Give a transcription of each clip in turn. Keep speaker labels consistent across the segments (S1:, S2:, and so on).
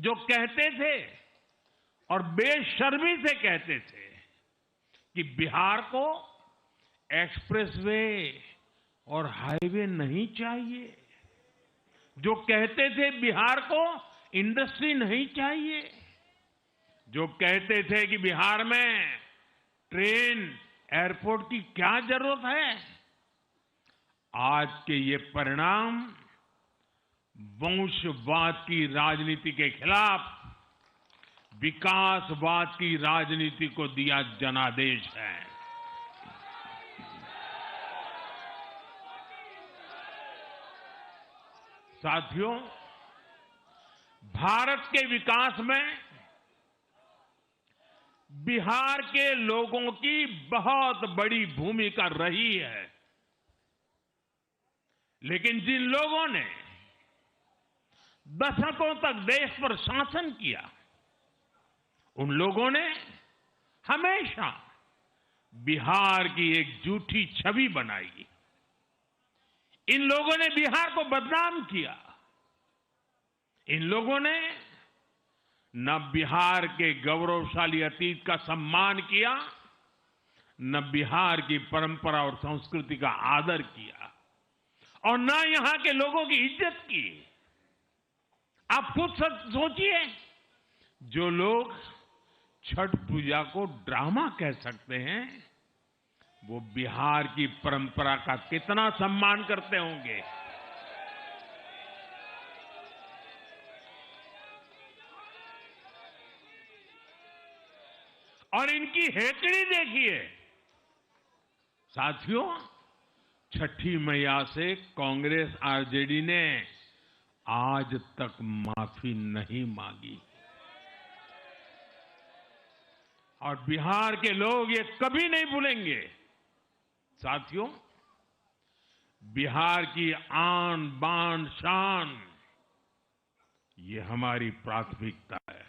S1: जो कहते थे और बेशर्मी से कहते थे कि बिहार को एक्सप्रेसवे और हाईवे नहीं चाहिए, जो कहते थे बिहार को इंडस्ट्री नहीं चाहिए, जो कहते थे कि बिहार में ट्रेन एयरपोर्ट की क्या जरूरत है, आज के ये परिणाम वंशवाद की राजनीति के खिलाफ विकासवाद की राजनीति को दिया जनादेश है। साथियों, भारत के विकास में बिहार के लोगों की बहुत बड़ी भूमिका रही है, लेकिन जिन लोगों ने दशकों तक देश पर शासन किया, उन लोगों ने हमेशा बिहार की एक झूठी छवि बनाई। इन लोगों ने बिहार को बदनाम किया। इन लोगों ने न बिहार के गौरवशाली अतीत का सम्मान किया, न बिहार की परंपरा और संस्कृति का आदर किया, और न यहां के लोगों की इज्जत की। आप खुद सोचिए, जो लोग छठ पूजा को ड्रामा कह सकते हैं, वो बिहार की परंपरा का कितना सम्मान करते होंगे। और इनकी हेकड़ी देखिए। साथियों, छठी मैया से कांग्रेस आरजेडी ने आज तक माफी नहीं मांगी, और बिहार के लोग ये कभी नहीं भूलेंगे। साथियों, बिहार की आन बान शान, ये हमारी प्राथमिकता है।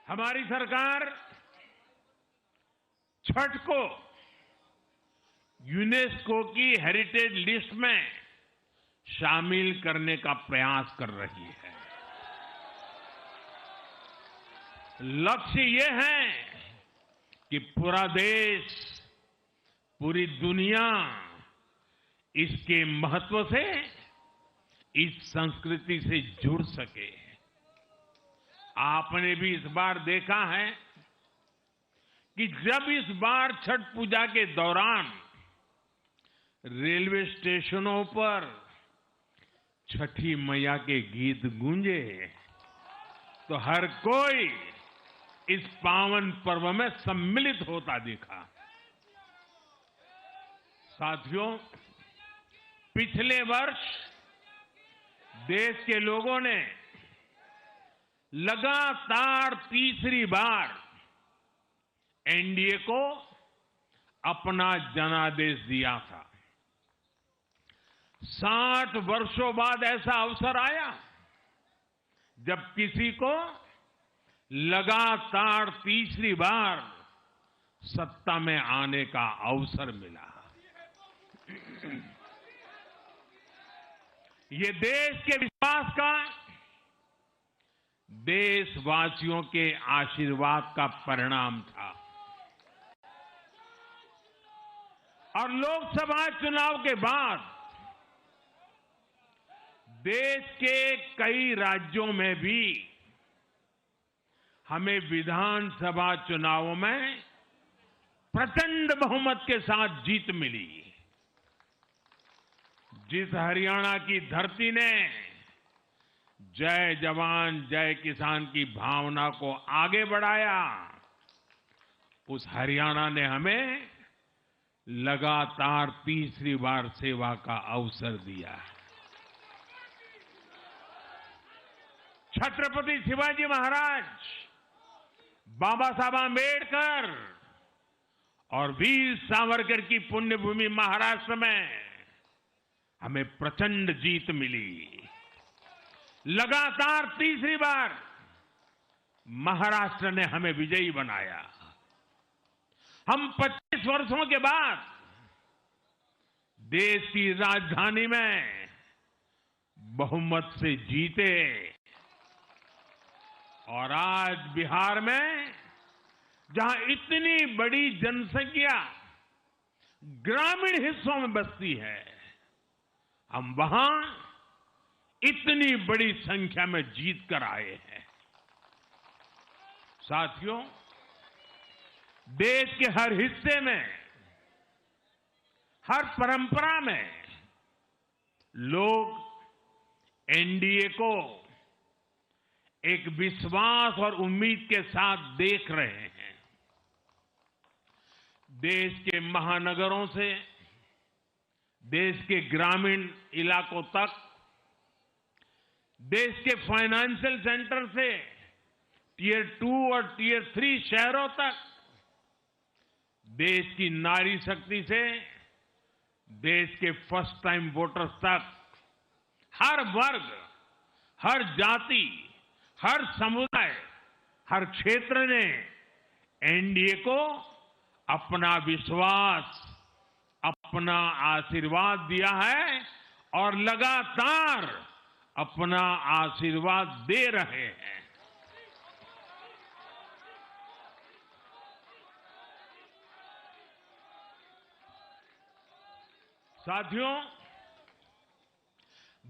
S1: हमारी सरकार छठ को यूनेस्को की हेरिटेज लिस्ट में शामिल करने का प्रयास कर रही है। लक्ष्य ये है कि पूरा देश, पूरी दुनिया इसके महत्व से, इस संस्कृति से जुड़ सके। आपने भी इस बार देखा है कि जब इस बार छठ पूजा के दौरान रेलवे स्टेशनों पर छठी मैया के गीत गूंजे, तो हर कोई इस पावन पर्व में सम्मिलित होता दिखा। साथियों, पिछले वर्ष देश के लोगों ने लगातार तीसरी बार एनडीए को अपना जनादेश दिया था। 60 वर्षों बाद ऐसा अवसर आया जब किसी को लगातार तीसरी बार सत्ता में आने का अवसर मिला। ये देश के विश्वास का, देशवासियों के आशीर्वाद का परिणाम था। और लोकसभा चुनाव के बाद देश के कई राज्यों में भी हमें विधानसभा चुनावों में प्रचंड बहुमत के साथ जीत मिली। जिस हरियाणा की धरती ने जय जवान जय किसान की भावना को आगे बढ़ाया, उस हरियाणा ने हमें लगातार तीसरी बार सेवा का अवसर दिया है। छत्रपति शिवाजी महाराज, बाबा साहब आंबेडकर और वीर सावरकर की पुण्यभूमि महाराष्ट्र में हमें प्रचंड जीत मिली। लगातार तीसरी बार महाराष्ट्र ने हमें विजयी बनाया। हम 25 वर्षों के बाद देश की राजधानी में बहुमत से जीते और आज बिहार में जहां इतनी बड़ी जनसंख्या ग्रामीण हिस्सों में बसती है, हम वहां इतनी बड़ी संख्या में जीत कर आए हैं। साथियों, देश के हर हिस्से में, हर परंपरा में लोग एनडीए को एक विश्वास और उम्मीद के साथ देख रहे हैं। देश के महानगरों से देश के ग्रामीण इलाकों तक, देश के फाइनेंशियल सेंटर से टियर 2 और टियर 3 शहरों तक, देश की नारी शक्ति से देश के फर्स्ट टाइम वोटर्स तक, हर वर्ग, हर जाति, हर समुदाय, हर क्षेत्र ने एनडीए को अपना विश्वास, अपना आशीर्वाद दिया है और लगातार अपना आशीर्वाद दे रहे हैं। साथियों,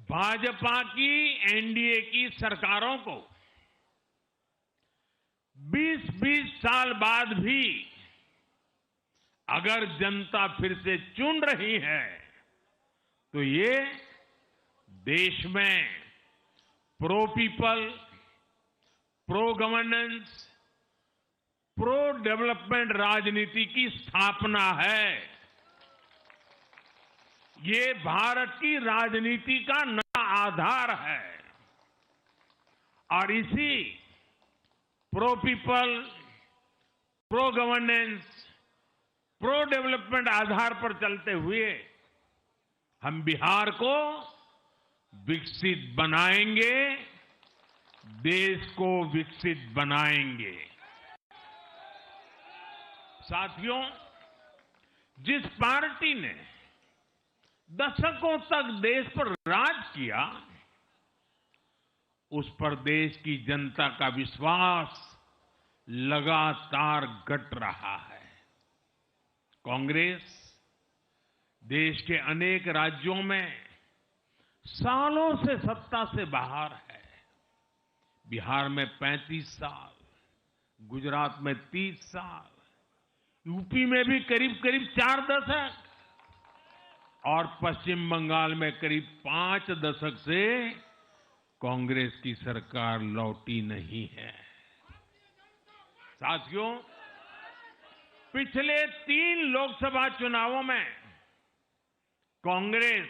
S1: भाजपा की एनडीए की सरकारों को 20-20 साल बाद भी अगर जनता फिर से चुन रही है तो ये देश में pro people, pro governance, pro development राजनीति की स्थापना है। ये भारत की राजनीति का नया आधार है और इसी pro people, pro governance, pro development आधार पर चलते हुए हम बिहार को विकसित बनाएंगे, देश को विकसित बनाएंगे। साथियों, जिस पार्टी ने दशकों तक देश पर राज किया, उस पर देश की जनता का विश्वास लगातार घट रहा है। कांग्रेस देश के अनेक राज्यों में सालों से सत्ता से बाहर है। बिहार में 35 साल, गुजरात में 30 साल, यूपी में भी करीब 4 दशक और पश्चिम बंगाल में करीब 5 दशक से कांग्रेस की सरकार लौटी नहीं है। साथियों, पिछले 3 लोकसभा चुनावों में कांग्रेस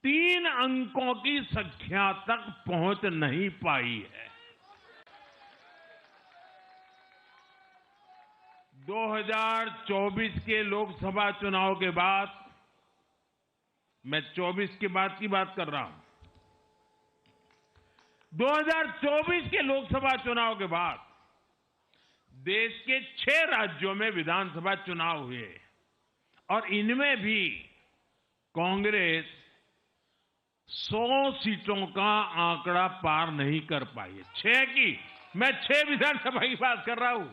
S1: 3 अंकों की संख्या तक पहुंच नहीं पाई है। 2024 के लोकसभा चुनाव के बाद, मैं 24 के बाद की बात कर रहा हूं, 2024 के लोकसभा चुनाव के बाद देश के 6 राज्यों में विधानसभा चुनाव हुए और इनमें भी कांग्रेस 100 सीटों का आंकड़ा पार नहीं कर पाई है। 6 की, मैं 6 विधानसभा की बात कर रहा हूं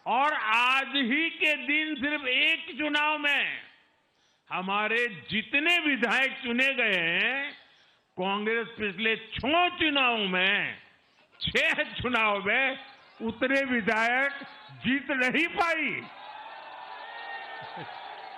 S1: और आज ही के दिन सिर्फ एक चुनाव में हमारे जितने विधायक चुने गए हैं, कांग्रेस पिछले 6 चुनावों में, 6 चुनाव में उतने विधायक जीत नहीं पाई।